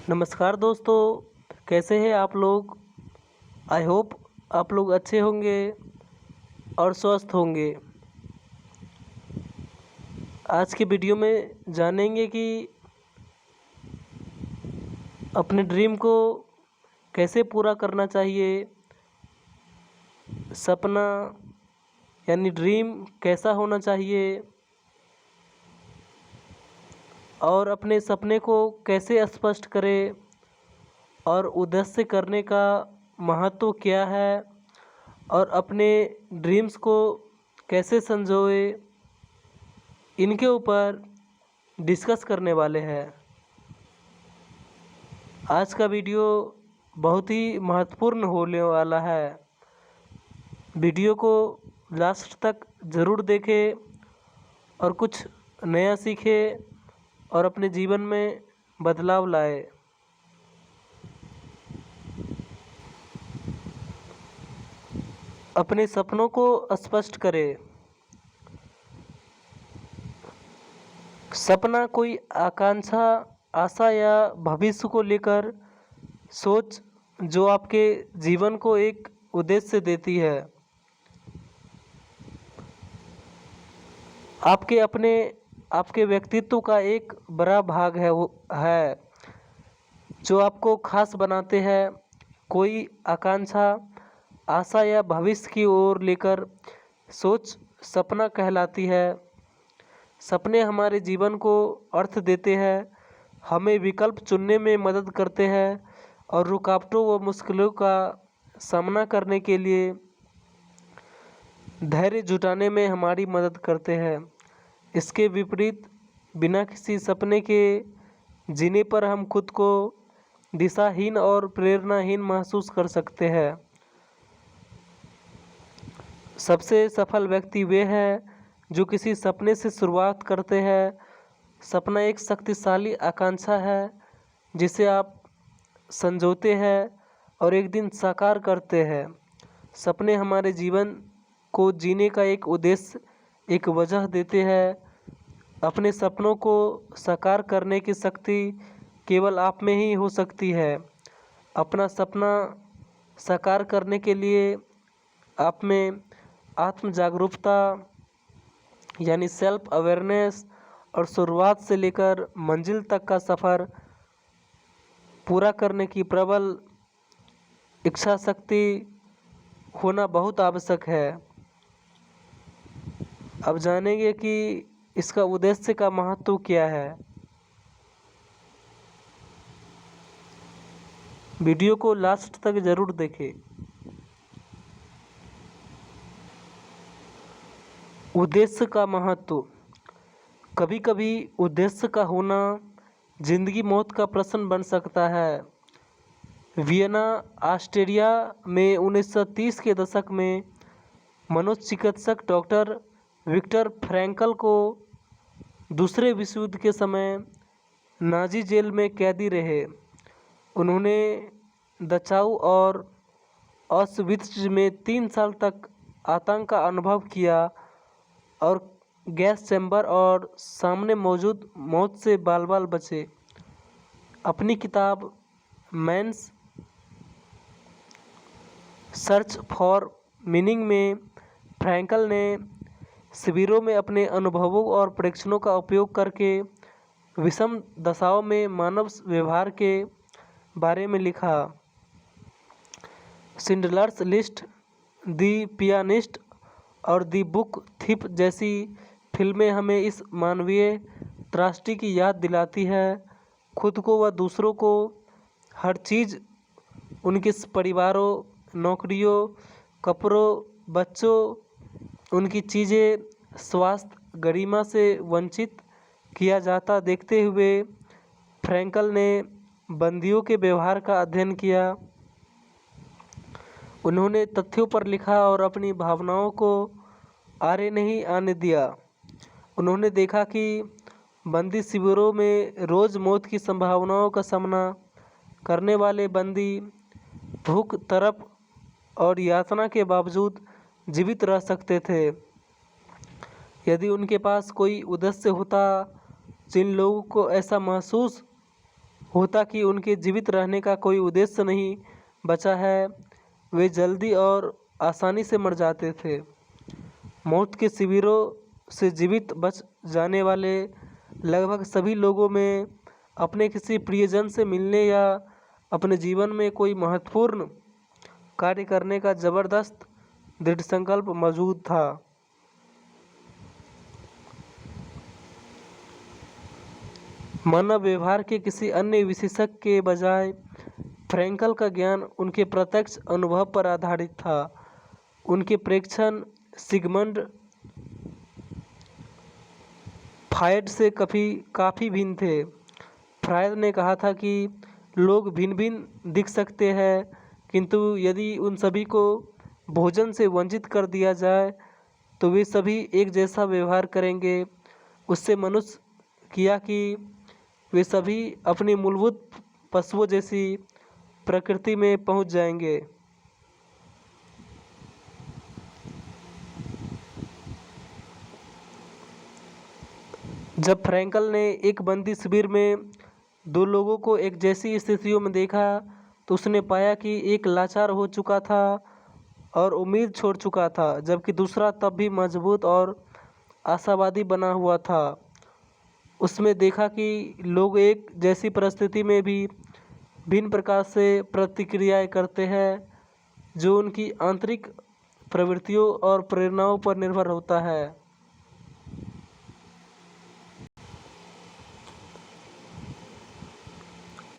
नमस्कार दोस्तों, कैसे हैं आप लोग। आई होप आप लोग अच्छे होंगे और स्वस्थ होंगे। आज के वीडियो में जानेंगे कि अपने ड्रीम को कैसे पूरा करना चाहिए। सपना यानी ड्रीम कैसा होना चाहिए और अपने सपने को कैसे स्पष्ट करें और उद्देश्य करने का महत्व क्या है और अपने ड्रीम्स को कैसे संजोए, इनके ऊपर डिस्कस करने वाले हैं। आज का वीडियो बहुत ही महत्वपूर्ण होने वाला है। वीडियो को लास्ट तक ज़रूर देखें और कुछ नया सीखें और अपने जीवन में बदलाव लाए। अपने सपनों को स्पष्ट करें। सपना कोई आकांक्षा, आशा या भविष्य को लेकर सोच जो आपके जीवन को एक उद्देश्य देती है। आपके व्यक्तित्व का एक बड़ा भाग है वो है जो आपको खास बनाते हैं। कोई आकांक्षा, आशा या भविष्य की ओर लेकर सोच सपना कहलाती है। सपने हमारे जीवन को अर्थ देते हैं, हमें विकल्प चुनने में मदद करते हैं और रुकावटों व मुश्किलों का सामना करने के लिए धैर्य जुटाने में हमारी मदद करते हैं। इसके विपरीत बिना किसी सपने के जीने पर हम खुद को दिशाहीन और प्रेरणाहीन महसूस कर सकते हैं। सबसे सफल व्यक्ति वे हैं जो किसी सपने से शुरुआत करते हैं। सपना एक शक्तिशाली आकांक्षा है जिसे आप संजोते हैं और एक दिन साकार करते हैं। सपने हमारे जीवन को जीने का एक उद्देश्य, एक वजह देते हैं। अपने सपनों को साकार करने की शक्ति केवल आप में ही हो सकती है। अपना सपना साकार करने के लिए आप में आत्म जागरूकता यानी सेल्फ अवेयरनेस और शुरुआत से लेकर मंजिल तक का सफ़र पूरा करने की प्रबल इच्छा शक्ति होना बहुत आवश्यक है। अब जानेंगे कि इसका उद्देश्य का महत्व क्या है। वीडियो को लास्ट तक ज़रूर देखें। उद्देश्य का महत्व। कभी कभी उद्देश्य का होना जिंदगी मौत का प्रश्न बन सकता है। वियना, ऑस्ट्रिया में 1930 के दशक में मनोचिकित्सक डॉक्टर विक्टर फ्रैंकल को दूसरे विश्व युद्ध के समय नाजी जेल में कैदी रहे। उन्होंने दचाऊ और ऑश्विट्ज़ में 3 साल तक आतंक का अनुभव किया और गैस चैम्बर और सामने मौजूद मौत से बाल बाल बचे। अपनी किताब मैंस सर्च फॉर मीनिंग में फ्रैंकल ने शिविरों में अपने अनुभवों और परीक्षणों का उपयोग करके विषम दशाओं में मानव व्यवहार के बारे में लिखा। शिंडलर्स लिस्ट, दी पियानिस्ट और दी बुक थिप जैसी फिल्में हमें इस मानवीय त्रासदी की याद दिलाती है। खुद को व दूसरों को हर चीज़, उनके परिवारों, नौकरियों, कपड़ों, बच्चों, उनकी चीज़ें, स्वास्थ्य, गरिमा से वंचित किया जाता देखते हुए फ्रैंकल ने बंदियों के व्यवहार का अध्ययन किया। उन्होंने तथ्यों पर लिखा और अपनी भावनाओं को आरे नहीं आने दिया। उन्होंने देखा कि बंदी शिविरों में रोज़ मौत की संभावनाओं का सामना करने वाले बंदी भूख, तरफ और यातना के बावजूद जीवित रह सकते थे यदि उनके पास कोई उद्देश्य होता। जिन लोगों को ऐसा महसूस होता कि उनके जीवित रहने का कोई उद्देश्य नहीं बचा है, वे जल्दी और आसानी से मर जाते थे। मौत के शिविरों से जीवित बच जाने वाले लगभग सभी लोगों में अपने किसी प्रियजन से मिलने या अपने जीवन में कोई महत्वपूर्ण कार्य करने का जबरदस्त दृढ़ संकल्प मौजूद था। मानव व्यवहार के किसी अन्य विशेषज्ञ के बजाय फ्रैंकल का ज्ञान उनके प्रत्यक्ष अनुभव पर आधारित था। उनके प्रेक्षण सिगमंड फ्रायड से काफ़ी भिन्न थे। फ्रायड ने कहा था कि लोग भिन्न भिन्न दिख सकते हैं, किंतु यदि उन सभी को भोजन से वंचित कर दिया जाए तो वे सभी एक जैसा व्यवहार करेंगे। उससे मनुष्य किया कि वे सभी अपनी मूलभूत पशुओं जैसी प्रकृति में पहुंच जाएंगे। जब फ्रैंकल ने एक बंदी शिविर में दो लोगों को एक जैसी स्थितियों में देखा तो उसने पाया कि एक लाचार हो चुका था और उम्मीद छोड़ चुका था, जबकि दूसरा तब भी मजबूत और आशावादी बना हुआ था। उसमें देखा कि लोग एक जैसी परिस्थिति में भी भिन्न प्रकार से प्रतिक्रियाएं करते हैं, जो उनकी आंतरिक प्रवृत्तियों और प्रेरणाओं पर निर्भर होता है।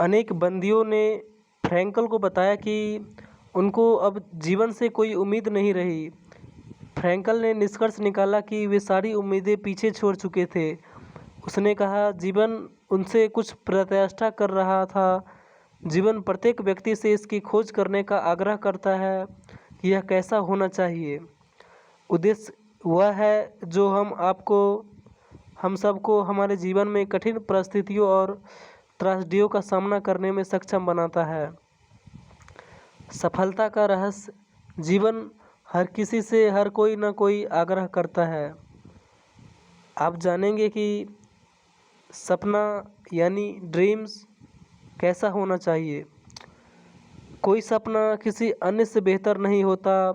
अनेक बंदियों ने फ्रैंकल को बताया कि उनको अब जीवन से कोई उम्मीद नहीं रही। फ्रैंकल ने निष्कर्ष निकाला कि वे सारी उम्मीदें पीछे छोड़ चुके थे। उसने कहा, जीवन उनसे कुछ प्रत्याशा कर रहा था। जीवन प्रत्येक व्यक्ति से इसकी खोज करने का आग्रह करता है कि यह कैसा होना चाहिए। उद्देश्य वह है जो हम सबको हमारे जीवन में कठिन परिस्थितियों और त्रासदियों का सामना करने में सक्षम बनाता है। सफलता का रहस्य जीवन हर किसी से हर कोई ना कोई आग्रह करता है। आप जानेंगे कि सपना यानी ड्रीम्स कैसा होना चाहिए। कोई सपना किसी अन्य से बेहतर नहीं होता,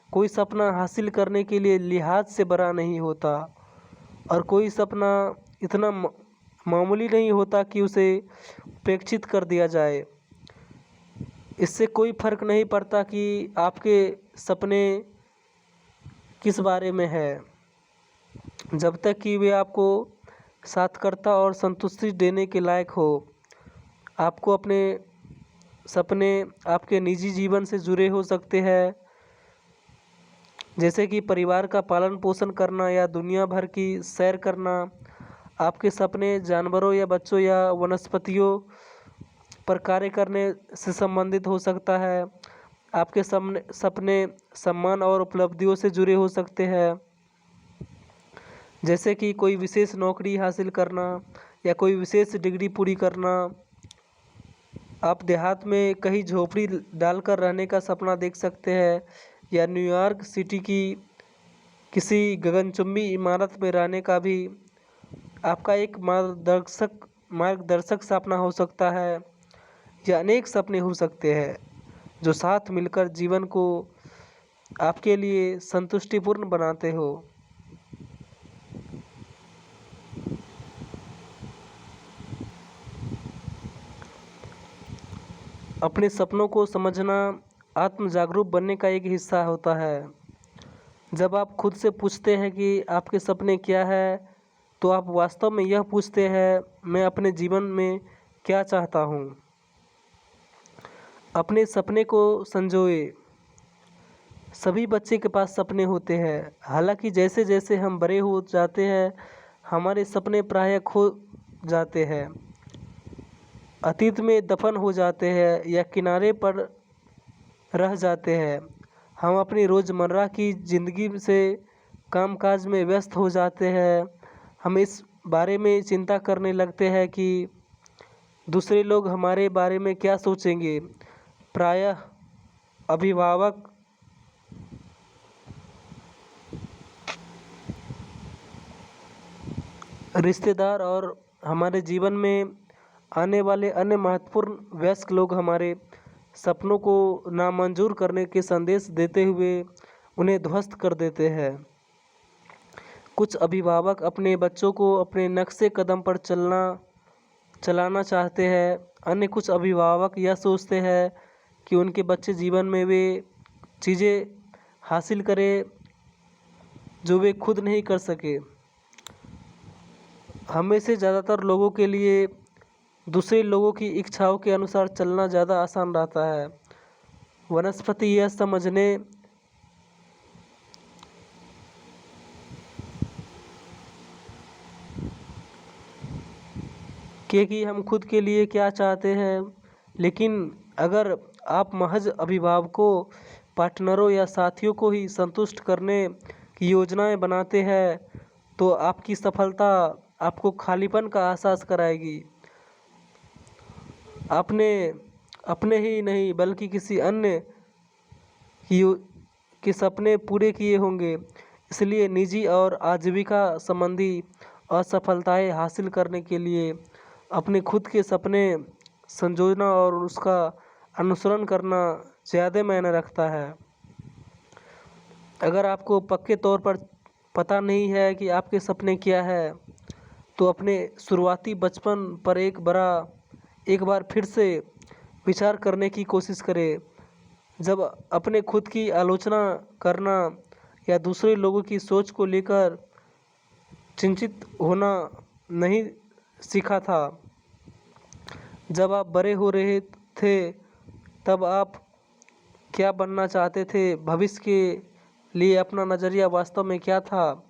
कोई सपना हासिल करने के लिए लिहाज से बड़ा नहीं होता, और कोई सपना इतना मामूली नहीं होता कि उसे उपेक्षित कर दिया जाए। इससे कोई फर्क नहीं पड़ता कि आपके सपने किस बारे में है, जब तक कि वे आपको सार्थकता और संतुष्टि देने के लायक हो। आपको अपने सपने आपके निजी जीवन से जुड़े हो सकते हैं, जैसे कि परिवार का पालन पोषण करना या दुनिया भर की सैर करना। आपके सपने जानवरों या बच्चों या वनस्पतियों पर कार्य करने से संबंधित हो सकता है। आपके सपने सम्मान और उपलब्धियों से जुड़े हो सकते हैं, जैसे कि कोई विशेष नौकरी हासिल करना या कोई विशेष डिग्री पूरी करना। आप देहात में कहीं झोपड़ी डालकर रहने का सपना देख सकते हैं, या न्यूयॉर्क सिटी की किसी गगनचुंबी इमारत में रहने का भी आपका एक मार्गदर्शक सपना हो सकता है। या अनेक सपने हो सकते हैं जो साथ मिलकर जीवन को आपके लिए संतुष्टिपूर्ण बनाते हो। अपने सपनों को समझना आत्म जागरूक बनने का एक हिस्सा होता है। जब आप खुद से पूछते हैं कि आपके सपने क्या है, तो आप वास्तव में यह पूछते हैं, मैं अपने जीवन में क्या चाहता हूँ। अपने सपने को संजोए। सभी बच्चे के पास सपने होते हैं, हालांकि जैसे जैसे हम बड़े हो जाते हैं हमारे सपने प्रायः खो जाते हैं, अतीत में दफन हो जाते हैं या किनारे पर रह जाते हैं। हम अपनी रोज़मर्रा की ज़िंदगी से कामकाज में व्यस्त हो जाते हैं। हम इस बारे में चिंता करने लगते हैं कि दूसरे लोग हमारे बारे में क्या सोचेंगे। प्रायः अभिभावक, रिश्तेदार और हमारे जीवन में आने वाले अन्य महत्वपूर्ण वयस्क लोग हमारे सपनों को नामंजूर करने के संदेश देते हुए उन्हें ध्वस्त कर देते हैं। कुछ अभिभावक अपने बच्चों को अपने नक्शे कदम पर चलाना चाहते हैं। अन्य कुछ अभिभावक यह सोचते हैं कि उनके बच्चे जीवन में वे चीज़ें हासिल करें जो वे खुद नहीं कर सके। हमें से ज़्यादातर लोगों के लिए दूसरे लोगों की इच्छाओं के अनुसार चलना ज़्यादा आसान रहता है। वनस्पति यह समझने कि हम खुद के लिए क्या चाहते हैं, लेकिन अगर आप महज अभिभावकों, पार्टनरों या साथियों को ही संतुष्ट करने की योजनाएं बनाते हैं तो आपकी सफलता आपको खालीपन का एहसास कराएगी। आपने अपने ही नहीं बल्कि किसी अन्य के सपने पूरे किए होंगे। इसलिए निजी और आजीविका संबंधी असफलताएं हासिल करने के लिए अपने खुद के सपने संजोना और उसका अनुसरण करना ज़्यादा मायने रखता है। अगर आपको पक्के तौर पर पता नहीं है कि आपके सपने क्या है तो अपने शुरुआती बचपन पर एक बार फिर से विचार करने की कोशिश करें। जब अपने खुद की आलोचना करना या दूसरे लोगों की सोच को लेकर चिंतित होना नहीं सीखा था। जब आप बड़े हो रहे थे तब आप क्या बनना चाहते थे, भविष्य के लिए अपना नज़रिया वास्तव में क्या था,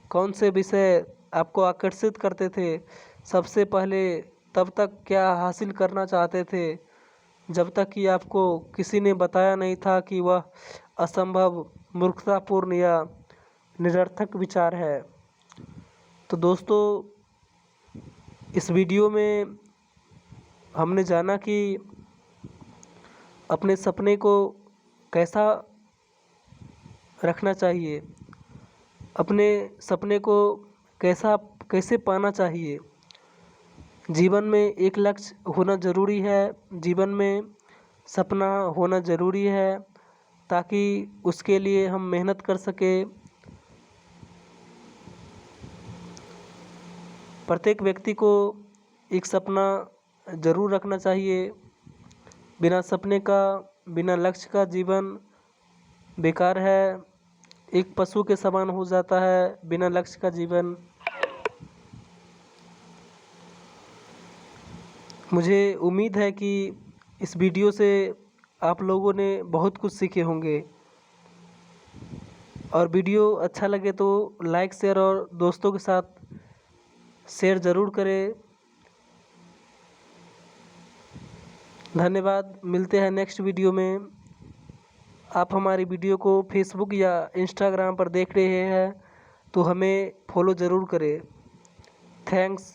कौन से विषय आपको आकर्षित करते थे सबसे पहले, तब तक क्या हासिल करना चाहते थे जब तक कि आपको किसी ने बताया नहीं था कि वह असंभव, मूर्खतापूर्ण या निरर्थक विचार है। तो दोस्तों, इस वीडियो में हमने जाना कि अपने सपने को कैसा रखना चाहिए, अपने सपने को कैसे पाना चाहिए। जीवन में एक लक्ष्य होना ज़रूरी है, जीवन में सपना होना ज़रूरी है ताकि उसके लिए हम मेहनत कर सकें। प्रत्येक व्यक्ति को एक सपना ज़रूर रखना चाहिए। बिना सपने का, बिना लक्ष्य का जीवन बेकार है, एक पशु के समान हो जाता है बिना लक्ष्य का जीवन। मुझे उम्मीद है कि इस वीडियो से आप लोगों ने बहुत कुछ सीखे होंगे और वीडियो अच्छा लगे तो लाइक, शेयर और दोस्तों के साथ शेयर ज़रूर करें। धन्यवाद। मिलते हैं नेक्स्ट वीडियो में। आप हमारी वीडियो को फेसबुक या इंस्टाग्राम पर देख रहे हैं तो हमें फॉलो ज़रूर करें। थैंक्स।